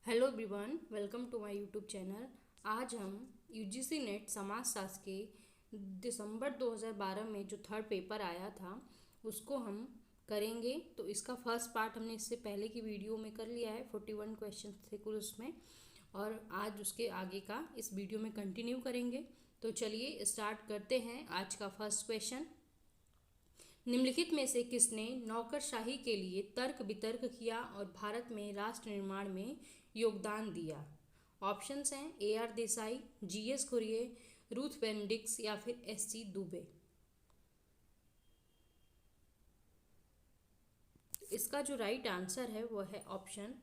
Hello everyone, welcome to my YouTube channel. आज हम UGC net समाजशास्त्र के दिसंबर 2012 में जो थर्ड पेपर आया था उसको हम करेंगे। तो इसका फर्स्ट पार्ट हमने इससे पहले की वीडियो में कर लिया है। 41 क्वेश्चन थे कुल उसमें, और आज उसके आगे का इस वीडियो में कंटिन्यू करेंगे। तो चलिए स्टार्ट करते हैं आज का फर्स्ट क्वेश्चन। निम्नलिखित में से किसने नौकरशाही के लिए तर्क वितर्क किया और भारत में राष्ट्र निर्माण में योगदान दिया? ऑप्शंस हैं A R Desai, G S Ghurye, Ruth Benedict या फिर एस सी दुबे। इसका जो राइट आंसर है वो है ऑप्शन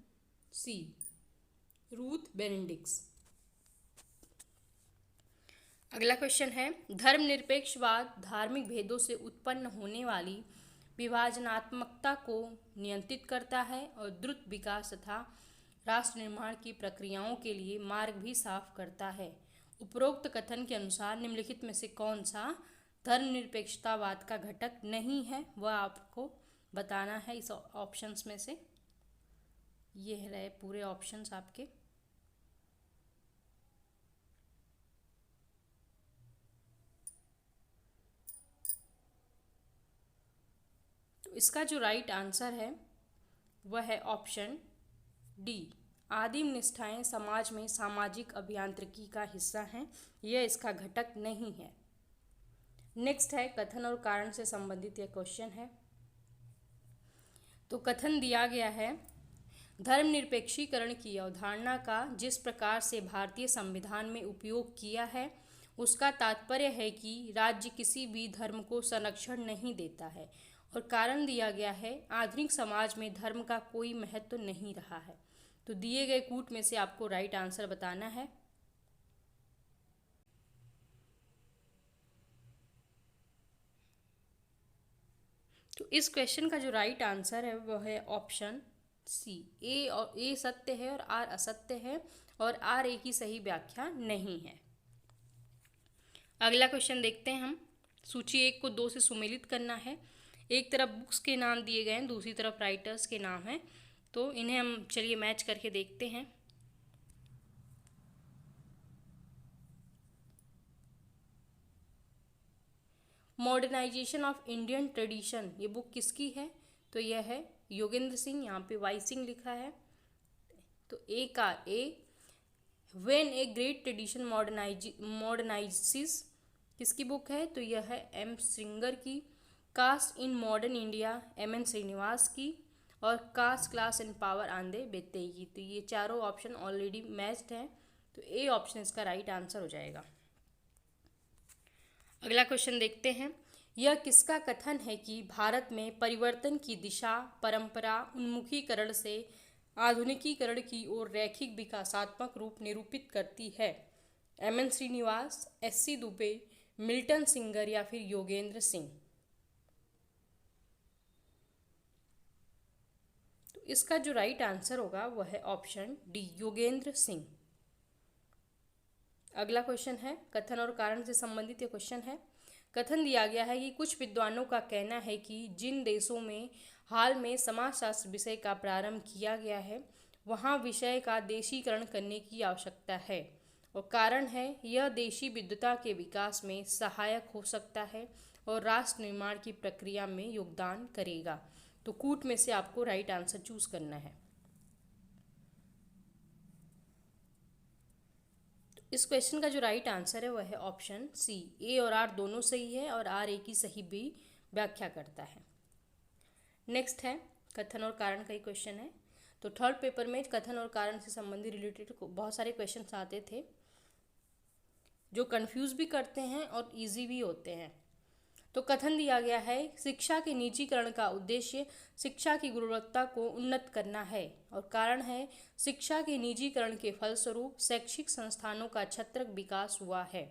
सी, रूथ बेनेडिक्स। अगला क्वेश्चन है, धर्मनिरपेक्षवाद धार्मिक भेदों से उत्पन्न होने वाली विभाजनात्मकता को नियंत्रित करता है और द्रुत विकास तथा राष्ट्र निर्माण की प्रक्रियाओं के लिए मार्ग भी साफ करता है। उपरोक्त कथन के अनुसार निम्नलिखित में से कौन सा धर्मनिरपेक्षतावाद का घटक नहीं है, वह आपको बताना है इस ऑप्शंस में से। ये रहे पूरे ऑप्शंस आपके। इसका जो राइट आंसर है वह है ऑप्शन डी, आदिम निष्ठाएं समाज में सामाजिक अभियांत्रिकी का हिस्सा हैं। यह इसका घटक नहीं है। नेक्स्ट है कथन और कारण से संबंधित यह क्वेश्चन है। तो कथन दिया गया है, धर्मनिरपेक्षीकरण की अवधारणा का जिस प्रकार से भारतीय संविधान में उपयोग किया है उसका तात्पर्य है कि राज्य किसी भी धर्म को संरक्षण नहीं देता है। और कारण दिया गया है, आधुनिक समाज में धर्म का कोई महत्व नहीं रहा है। तो दिए गए कूट में से आपको राइट आंसर बताना है। तो इस क्वेश्चन का जो राइट आंसर है वह है ऑप्शन सी, ए। और ए सत्य है और आर असत्य है, और आर ए की सही व्याख्या नहीं है। अगला क्वेश्चन देखते हैं हम। सूची एक को दो से सुमेलित करना है। एक तरफ बुक्स के नाम दिए गए हैं, दूसरी तरफ राइटर्स के नाम हैं। तो इन्हें हम चलिए मैच करके देखते हैं। मॉडर्नाइजेशन ऑफ इंडियन ट्रेडिशन, ये बुक किसकी है? तो यह है योगेंद्र सिंह, यहाँ पे वाई सिंह लिखा है। तो ए का A, when a great tradition modernises किसकी बुक है? तो यह है एम श्रिंगर की। Caste in modern India M N Srinivas की। और कास्ट क्लास एंड पावर आंदे बेतेई की। तो ये चारों ऑप्शन ऑलरेडी मैच्ड हैं, तो ए ऑप्शन इसका राइट आंसर हो जाएगा। अगला क्वेश्चन देखते हैं। यह किसका कथन है कि भारत में परिवर्तन की दिशा परंपरा उन्मुखीकरण से आधुनिकीकरण की ओर रैखिक विकासात्मक रूप निरूपित करती है? M N Srinivas, S C Dube, Milton Singer या फिर योगेंद्र सिंह। तो इसका जो राइट आंसर होगा वह है ऑप्शन डी, योगेंद्र सिंह। अगला क्वेश्चन है, कथन और कारण से संबंधित यह क्वेश्चन है। कथन दिया गया है कि कुछ विद्वानों का कहना है कि जिन देशों में हाल में समाजशास्त्र विषय का प्रारंभ किया गया है वहाँ विषय का देशीकरण करने की आवश्यकता है, और कारण है यह देशी विद्वता के विकास में सहायक हो सकता है और राष्ट्र निर्माण की प्रक्रिया में योगदान करेगा। तो कूट में से आपको राइट आंसर चूज करना है। इस क्वेश्चन का जो राइट आंसर है वह है ऑप्शन सी, ए और आर दोनों सही है और आर ए की सही भी व्याख्या करता है। नेक्स्ट है कथन और कारण का ही क्वेश्चन है। तो थर्ड पेपर में कथन और कारण से संबंधित रिलेटेड बहुत सारे क्वेश्चन आते थे जो कंफ्यूज भी करते हैं और इजी भी होते हैं। तो कथन दिया गया है, शिक्षा के निजीकरण का उद्देश्य शिक्षा की गुणवत्ता को उन्नत करना है, और कारण है शिक्षा के निजीकरण के फलस्वरूप शैक्षिक संस्थानों का छत्रक विकास हुआ है।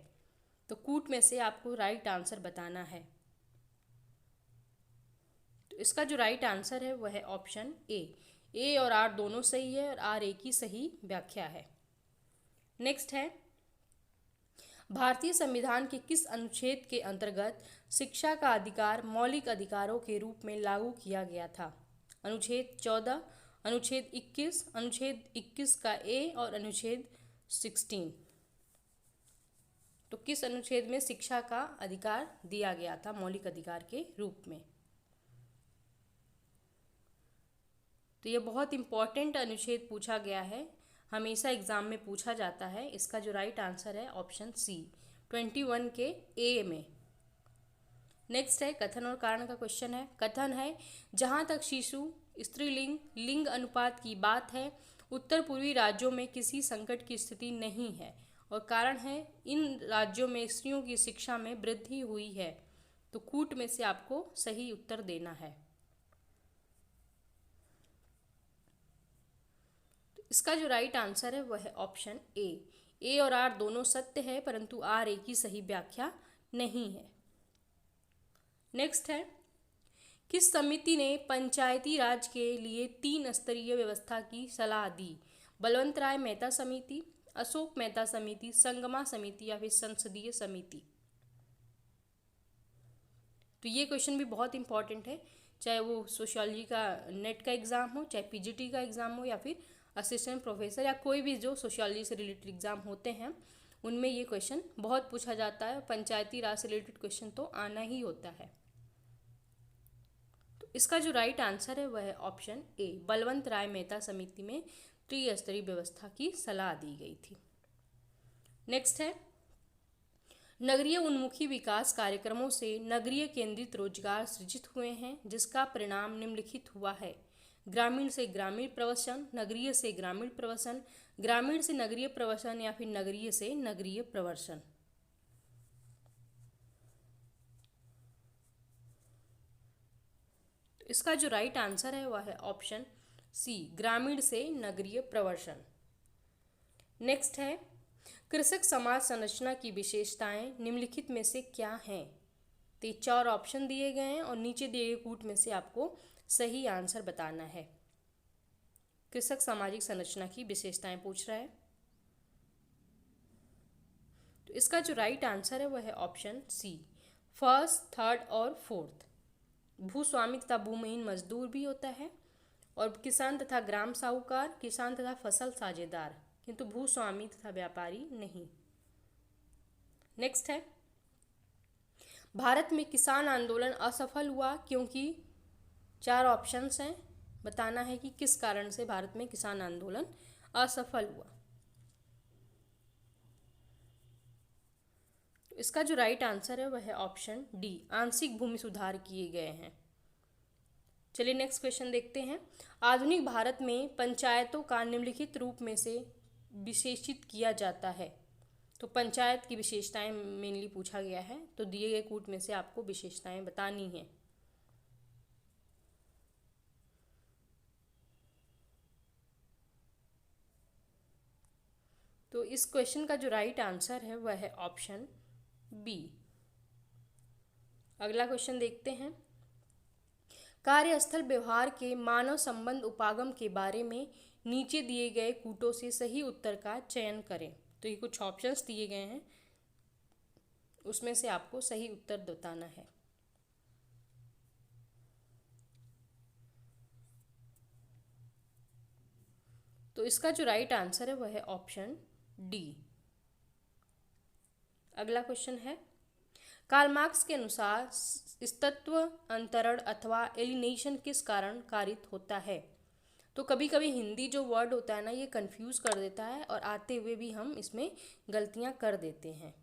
तो कूट में से आपको राइट आंसर बताना है। तो इसका जो राइट आंसर है वह है ऑप्शन ए, ए और आर दोनों सही है और आर ए की सही व्याख्या है। नेक्स्ट है, भारतीय संविधान के किस अनुच्छेद के अंतर्गत शिक्षा का अधिकार मौलिक अधिकारों के रूप में लागू किया गया था? अनुच्छेद 14, अनुच्छेद 21, अनुच्छेद 21 का ए और अनुच्छेद 16। तो किस अनुच्छेद में शिक्षा का अधिकार दिया गया था मौलिक अधिकार के रूप में? तो ये बहुत इंपॉर्टेंट अनुच्छेद पूछा गया है, हमेशा एग्जाम में पूछा जाता है। इसका जो राइट आंसर है ऑप्शन सी 21 के ए में। नेक्स्ट है कथन और कारण का क्वेश्चन है। कथन है, जहाँ तक शिशु स्त्रीलिंग लिंग अनुपात की बात है, उत्तर पूर्वी राज्यों में किसी संकट की स्थिति नहीं है। और कारण है, इन राज्यों में स्त्रियों की शिक्षा में वृद्धि हुई है। तो कूट में से आपको सही उत्तर देना है। इसका जो राइट आंसर है वह है ऑप्शन ए और आर दोनों सत्य है, परंतु आर ए की सही व्याख्या नहीं है। नेक्स्ट है, किस समिति ने पंचायती राज के लिए 3 स्तरीय व्यवस्था की सलाह दी? बलवंत राय मेहता समिति, अशोक मेहता समिति, संगमा समिति या फिर संसदीय समिति? तो ये क्वेश्चन भी बहुत इंपॉर्टेंट है, चाहे वो सोशियोलॉजी का नेट का एग्जाम हो, चाहे पीजीटी का एग्जाम हो, या फिर असिस्टेंट प्रोफेसर या कोई भी जो सोशियोलॉजी से रिलेटेड एग्जाम होते हैं उनमें ये क्वेश्चन बहुत पूछा जाता है। पंचायती राज से रिलेटेड क्वेश्चन तो आना ही होता है। तो इसका जो राइट आंसर है वह है ऑप्शन ए, बलवंत राय मेहता समिति में त्रिस्तरीय व्यवस्था की सलाह दी गई थी। नेक्स्ट है, नगरीय उन्मुखी विकास कार्यक्रमों से नगरीय केंद्रित रोजगार सृजित हुए हैं, जिसका परिणाम निम्नलिखित हुआ है। ग्रामीण से ग्रामीण प्रवसन, नगरीय से ग्रामीण प्रवसन, ग्रामीण से नगरीय प्रवसन या फिर नगरीय से नगरीय प्रवर्सन? तो इसका जो राइट आंसर है वह है ऑप्शन सी, ग्रामीण से नगरीय प्रवर्सन। नेक्स्ट है, कृषक समाज संरचना की विशेषताएं निम्नलिखित में से क्या हैं? तो 4 ऑप्शन दिए गए हैं और नीचे दिए गए कूट में से आपको सही आंसर बताना है। कृषक सामाजिक संरचना की विशेषताएं पूछ रहा है। तो इसका जो राइट आंसर है वह है ऑप्शन सी, फर्स्ट, थर्ड और फोर्थ। भूस्वामी तथा भूमिहीन मजदूर भी होता है, और किसान तथा ग्राम साहूकार, किसान तथा फसल साझेदार, किंतु भूस्वामी तथा व्यापारी नहीं। नेक्स्ट है, भारत में किसान आंदोलन असफल हुआ क्योंकि 4 ऑप्शंस हैं, बताना है कि किस कारण से भारत में किसान आंदोलन असफल हुआ। तो इसका जो राइट आंसर है वह है ऑप्शन डी, आंशिक भूमि सुधार किए गए हैं। चलिए नेक्स्ट क्वेश्चन देखते हैं। आधुनिक भारत में पंचायतों का निम्नलिखित रूप में से विशेषित किया जाता है। तो पंचायत की विशेषताएं मेनली पूछा गया है, तो दिए गए कूट में से आपको विशेषताएं बतानी है। तो इस क्वेश्चन का जो राइट आंसर है वह है ऑप्शन बी। अगला क्वेश्चन देखते हैं। कार्यस्थल व्यवहार के मानव संबंध उपागम के बारे में नीचे दिए गए कूटों से सही उत्तर का चयन करें। तो ये कुछ ऑप्शंस दिए गए हैं, उसमें से आपको सही उत्तर बताना है। तो इसका जो राइट आंसर है वह है ऑप्शन डी। अगला क्वेश्चन है, कार्ल मार्क्स के अनुसार स्तत्व अंतरण अथवा एलिनेशन किस कारण कारित होता है? तो कभी कभी हिंदी जो वर्ड होता है ना, ये कंफ्यूज कर देता है और आते हुए भी हम इसमें गलतियां कर देते हैं।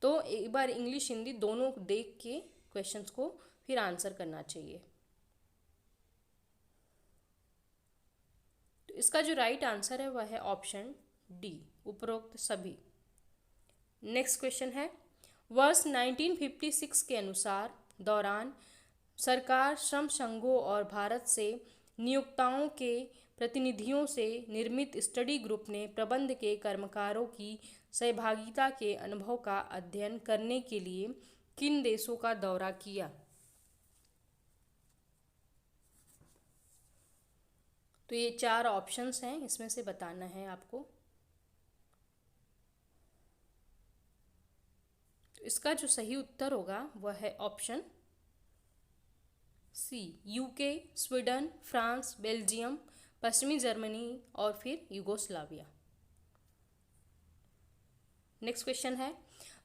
तो एक बार इंग्लिश हिंदी दोनों देख के क्वेश्चंस को फिर आंसर करना चाहिए। तो इसका जो राइट आंसर है वह है ऑप्शन डी, उपरोक्त सभी। नेक्स्ट क्वेश्चन है, वर्ष 1956 के अनुसार दौरान सरकार श्रम संघों और भारत से नियोक्ताओं के प्रतिनिधियों से निर्मित स्टडी ग्रुप ने प्रबंध के कर्मकारों की सहभागिता के अनुभव का अध्ययन करने के लिए किन देशों का दौरा किया? तो ये 4 ऑप्शंस हैं, इसमें से बताना है आपको। तो इसका जो सही उत्तर होगा वह है option C, UK, Sweden, France, Belgium, पश्चिमी जर्मनी और फिर यूगोस्लाविया। नेक्स्ट क्वेश्चन है,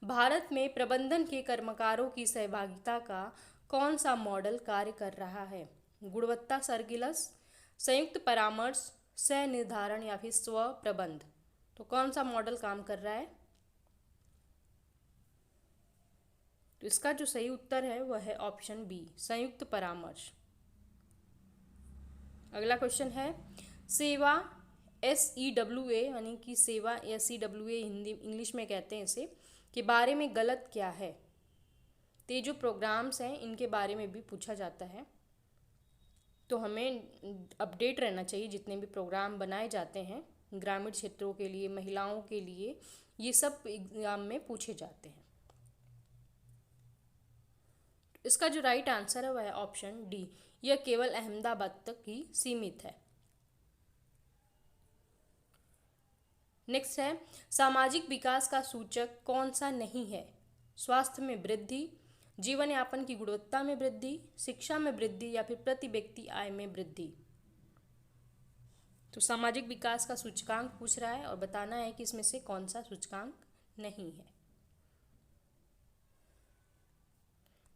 भारत में प्रबंधन के कर्मकारों की सहभागिता का कौन सा मॉडल कार्य कर रहा है? गुणवत्ता सर्किलस, संयुक्त परामर्श, सह निर्धारण या फिर स्व प्रबंध। तो कौन सा मॉडल काम कर रहा है? तो इसका जो सही उत्तर है वह है ऑप्शन बी, संयुक्त परामर्श। अगला क्वेश्चन है, सेवा SEWA यानी कि सेवा SEWA हिंदी इंग्लिश में कहते हैं इसे, के बारे में गलत क्या है? तो ये जो प्रोग्राम्स हैं इनके बारे में भी पूछा जाता है, तो हमें अपडेट रहना चाहिए। जितने भी प्रोग्राम बनाए जाते हैं ग्रामीण क्षेत्रों के लिए, महिलाओं के लिए, ये सब एग्जाम में पूछे जाते हैं। इसका जो राइट आंसर है वह है ऑप्शन डी, यह केवल अहमदाबाद तक ही सीमित है। नेक्स्ट है, सामाजिक विकास का सूचक कौन सा नहीं है? स्वास्थ्य में वृद्धि, जीवन यापन की गुणवत्ता में वृद्धि, शिक्षा में वृद्धि या फिर प्रति व्यक्ति आय में वृद्धि। तो सामाजिक विकास का सूचकांक पूछ रहा है और बताना है कि इसमें से कौन सा सूचकांक नहीं है।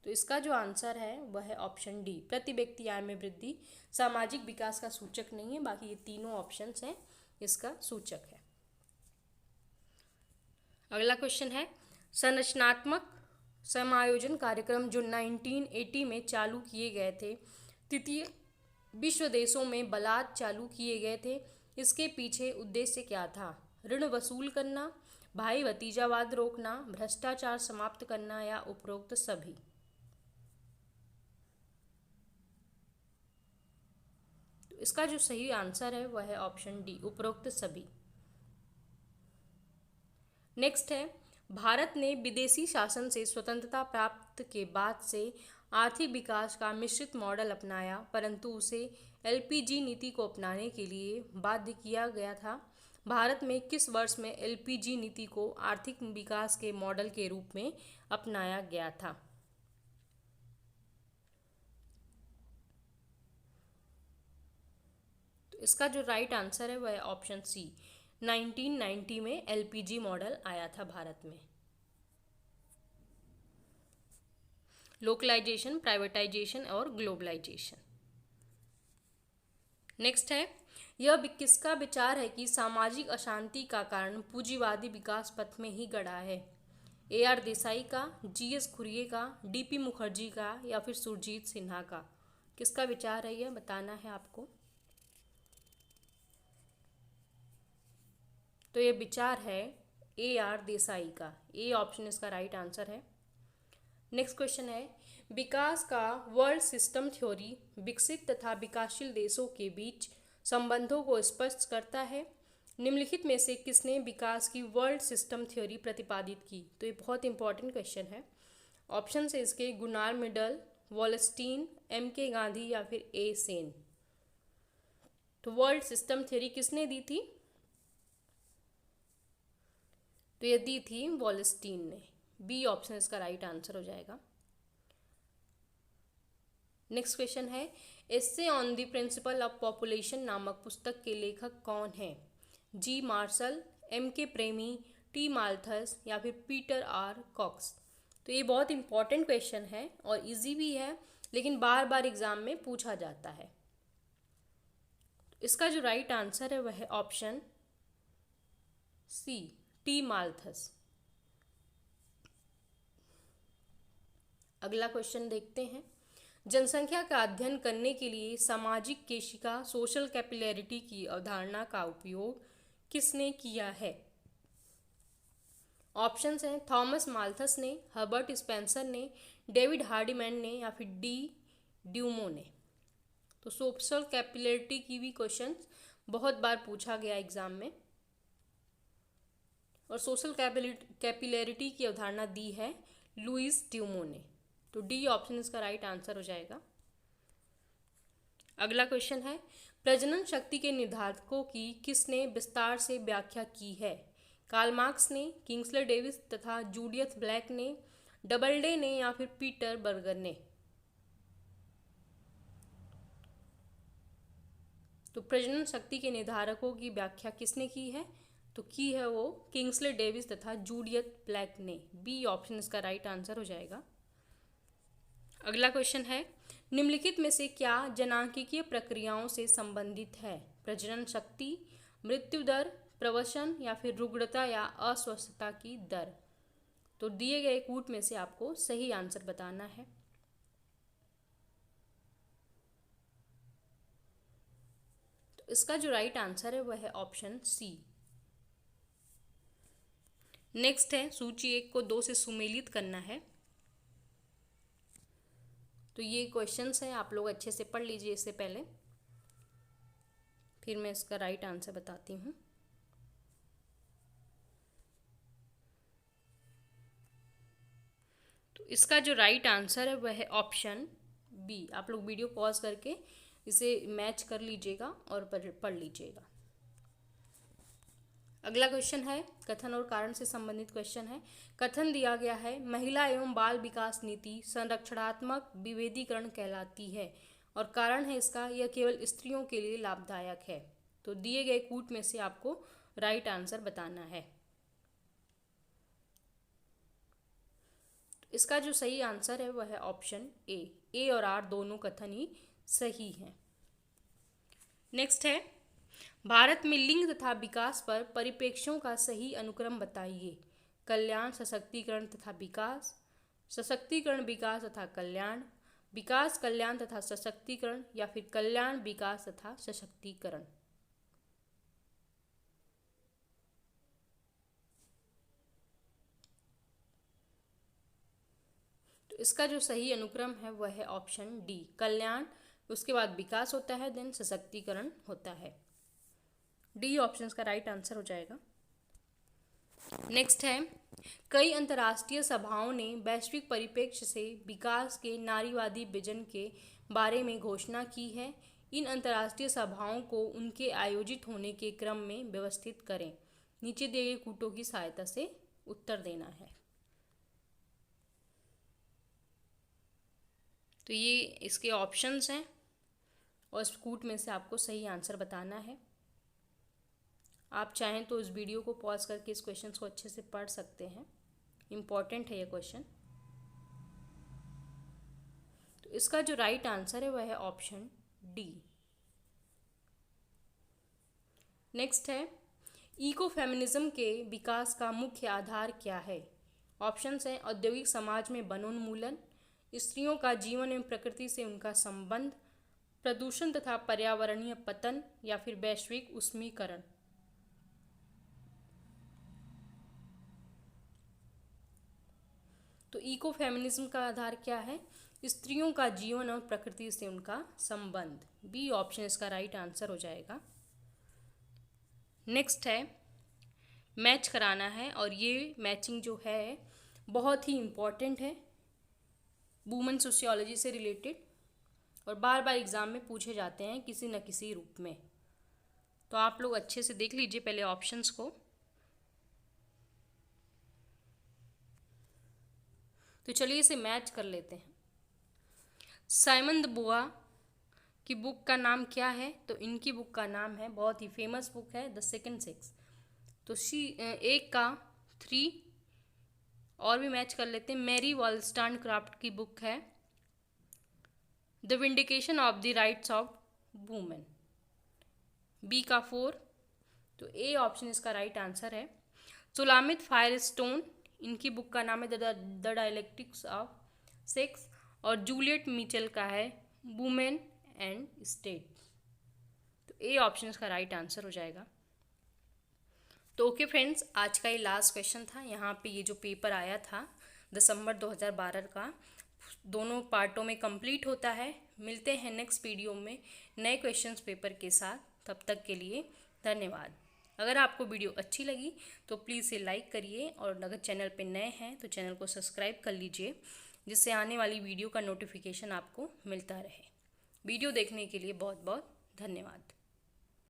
तो इसका जो आंसर है वह है ऑप्शन डी, प्रति व्यक्ति आय में वृद्धि सामाजिक विकास का सूचक नहीं है, बाकी ये तीनों ऑप्शंस हैं इसका सूचक है। अगला क्वेश्चन है, संरचनात्मक समायोजन कार्यक्रम जो 1980 में चालू किए गए थे, तृतीय विश्व देशों में बलात् चालू किए गए थे, इसके पीछे उद्देश्य क्या था? ऋण वसूल करना, भाई भतीजावाद रोकना, भ्रष्टाचार समाप्त करना या उपरोक्त सभी। तो इसका जो सही आंसर है वह है ऑप्शन डी, उपरोक्त सभी। नेक्स्ट है, भारत ने विदेशी शासन से स्वतंत्रता प्राप्त के बाद से आर्थिक विकास का मिश्रित मॉडल अपनाया, परंतु उसे LPG नीति को अपनाने के लिए बाध्य किया गया था। भारत में किस वर्ष में LPG नीति को आर्थिक विकास के मॉडल के रूप में अपनाया गया था? तो इसका जो राइट आंसर है वह है ऑप्शन सी, 1990 में LPG मॉडल आया था भारत में। लोकलाइजेशन, प्राइवेटाइजेशन और ग्लोबलाइजेशन। नेक्स्ट है, यह किसका विचार है कि सामाजिक अशांति का कारण पूंजीवादी विकास पथ में ही गड़ा है? AR देसाई का, GS खुरिये का, DP मुखर्जी का या फिर सुरजीत सिन्हा का? किसका विचार है यह बताना है आपको। तो यह विचार है AR देसाई का, ए ऑप्शन इसका राइट आंसर है। नेक्स्ट क्वेश्चन है, विकास का वर्ल्ड सिस्टम थ्योरी विकसित तथा विकासशील देशों के बीच संबंधों को स्पष्ट करता है। निम्नलिखित में से किसने विकास की वर्ल्ड सिस्टम थ्योरी प्रतिपादित की? तो ये बहुत इंपॉर्टेंट क्वेश्चन है। ऑप्शन है इसके Gunnar middle, Wallerstein, MK Gandhi या फिर A सेन। तो वर्ल्ड सिस्टम थ्योरी किसने दी थी? तो ये दी थी वॉलस्टीन ने। बी ऑप्शन इसका राइट आंसर हो जाएगा। नेक्स्ट क्वेश्चन है, essay on the principle of population नामक पुस्तक के लेखक कौन है? G Marshall, MK Premi, T Malthus या फिर पीटर R कॉक्स। तो ये बहुत इंपॉर्टेंट क्वेश्चन है और इजी भी है, लेकिन बार बार एग्जाम में पूछा जाता है। इसका जो राइट आंसर है वह है ऑप्शन सी, T माल्थस। अगला क्वेश्चन देखते हैं, जनसंख्या का अध्ययन करने के लिए सामाजिक केशिका सोशल कैपिलैरिटी की अवधारणा का उपयोग किसने किया है? ऑप्शंस हैं थॉमस माल्थस ने, हर्बर्ट स्पेंसर ने, डेविड हार्डीमैन ने या फिर डी ड्यूमो ने। तो सोशल कैपिलैरिटी की भी क्वेश्चन बहुत बार पूछा गया एग्जाम में, और सोशल कैपिलैरिटी की अवधारणा दी है लुइस ड्यूमो ने। तो डी ऑप्शन इसका राइट आंसर हो जाएगा। अगला क्वेश्चन है, प्रजनन शक्ति के निर्धारकों की किसने विस्तार से व्याख्या की है? कार्ल मार्क्स ने, किंग्सले डेविस तथा जूलियस ब्लैक ने, डबलडे ने या फिर पीटर बर्गर ने। तो प्रजनन शक्ति के निर्धारकों की व्याख्या किसने की है? तो की है वो किंग्सले डेविस तथा जूलियट ब्लैक ने। बी ऑप्शन इसका राइट आंसर हो जाएगा। अगला क्वेश्चन है, निम्नलिखित में से क्या जनांकीय प्रक्रियाओं से संबंधित है? प्रजनन शक्ति, मृत्यु दर, प्रवसन या फिर रुग्णता या अस्वस्थता की दर। तो दिए गए कूट में से आपको सही आंसर बताना है। तो इसका जो राइट आंसर है वह है ऑप्शन सी। नेक्स्ट है, सूची 1 को 2 से सुमेलित करना है। तो ये क्वेश्चंस हैं, आप लोग अच्छे से पढ़ लीजिए इससे पहले, फिर मैं इसका राइट आंसर बताती हूँ। तो इसका जो राइट आंसर है वह है ऑप्शन बी। आप लोग वीडियो पॉज करके इसे मैच कर लीजिएगा और पढ़ लीजिएगा। अगला क्वेश्चन है, कथन और कारण से संबंधित क्वेश्चन है। कथन दिया गया है, महिला एवं बाल विकास नीति संरक्षणात्मक विभेदीकरण कहलाती है, और कारण है इसका, यह केवल स्त्रियों के लिए लाभदायक है। तो दिए गए कूट में से आपको राइट आंसर बताना है। तो इसका जो सही आंसर है वह है ऑप्शन ए और आर दोनों कथन ही सही हैं। नेक्स्ट है, भारत में लिंग तथा विकास पर परिप्रेक्ष्यों का सही अनुक्रम बताइए। कल्याण, सशक्तिकरण तथा विकास, सशक्तिकरण, विकास तथा कल्याण, विकास, कल्याण तथा सशक्तिकरण, या फिर कल्याण, विकास तथा सशक्तिकरण। तो इसका जो सही अनुक्रम है वह है ऑप्शन डी, कल्याण, उसके बाद विकास होता है, देन सशक्तिकरण होता है। डी ऑप्शन का राइट आंसर हो जाएगा। नेक्स्ट है, कई अंतर्राष्ट्रीय सभाओं ने वैश्विक परिप्रेक्ष्य से विकास के नारीवादी विजन के बारे में घोषणा की है। इन अंतर्राष्ट्रीय सभाओं को उनके आयोजित होने के क्रम में व्यवस्थित करें। नीचे दिए गए कूटों की सहायता से उत्तर देना है। तो ये इसके ऑप्शंस हैं और इस कूट में से आपको सही आंसर बताना है। आप चाहें तो इस वीडियो को पॉज करके इस क्वेश्चन को अच्छे से पढ़ सकते हैं, इम्पॉर्टेंट है ये क्वेश्चन। तो इसका जो राइट आंसर है वह है ऑप्शन डी। नेक्स्ट है, इको फेमिनिज्म के विकास का मुख्य आधार क्या है? ऑप्शंस हैं, औद्योगिक समाज में वनोन्मूलन, स्त्रियों का जीवन एवं प्रकृति से उनका संबंध, प्रदूषण तथा पर्यावरणीय पतन, या फिर वैश्विक उष्मीकरण। तो इको फेमिनिज्म का आधार क्या है? स्त्रियों का जीवन और प्रकृति से उनका संबंध। बी ऑप्शन इसका राइट आंसर हो जाएगा। नेक्स्ट है, मैच कराना है, और ये मैचिंग जो है बहुत ही इम्पॉर्टेंट है, वुमेन सोशियोलॉजी से रिलेटेड, और बार बार एग्जाम में पूछे जाते हैं किसी न किसी रूप में। तो आप लोग अच्छे से देख लीजिए पहले ऑप्शंस को। तो चलिए इसे मैच कर लेते हैं। साइमन द बुआ की बुक का नाम क्या है? तो इनकी बुक का नाम है, बहुत ही फेमस बुक है, द सेकंड सेक्स। तो एक का 3 और भी मैच कर लेते हैं। मैरी वॉलस्टोनक्राफ्ट की बुक है the vindication of the rights of women. B का 4। तो ए ऑप्शन इसका राइट आंसर है। सुलामित फायरस्टोन, इनकी बुक का नाम है द डायलेक्टिक्स ऑफ सेक्स, और जूलियट मिचेल का है वुमेन एंड स्टेट। तो ए ऑप्शन इसका राइट आंसर हो जाएगा। तो ओके फ्रेंड्स, आज का ये लास्ट क्वेश्चन था। यहाँ पे ये जो पेपर आया था दिसंबर 2012 का, दोनों पार्टों में कंप्लीट होता है। मिलते हैं नेक्स्ट वीडियो में नए क्वेश्चंस पेपर के साथ। तब तक के लिए धन्यवाद। अगर आपको वीडियो अच्छी लगी तो प्लीज़ इसे लाइक करिए, और अगर चैनल पे नए हैं तो चैनल को सब्सक्राइब कर लीजिए, जिससे आने वाली वीडियो का नोटिफिकेशन आपको मिलता रहे। वीडियो देखने के लिए बहुत बहुत धन्यवाद।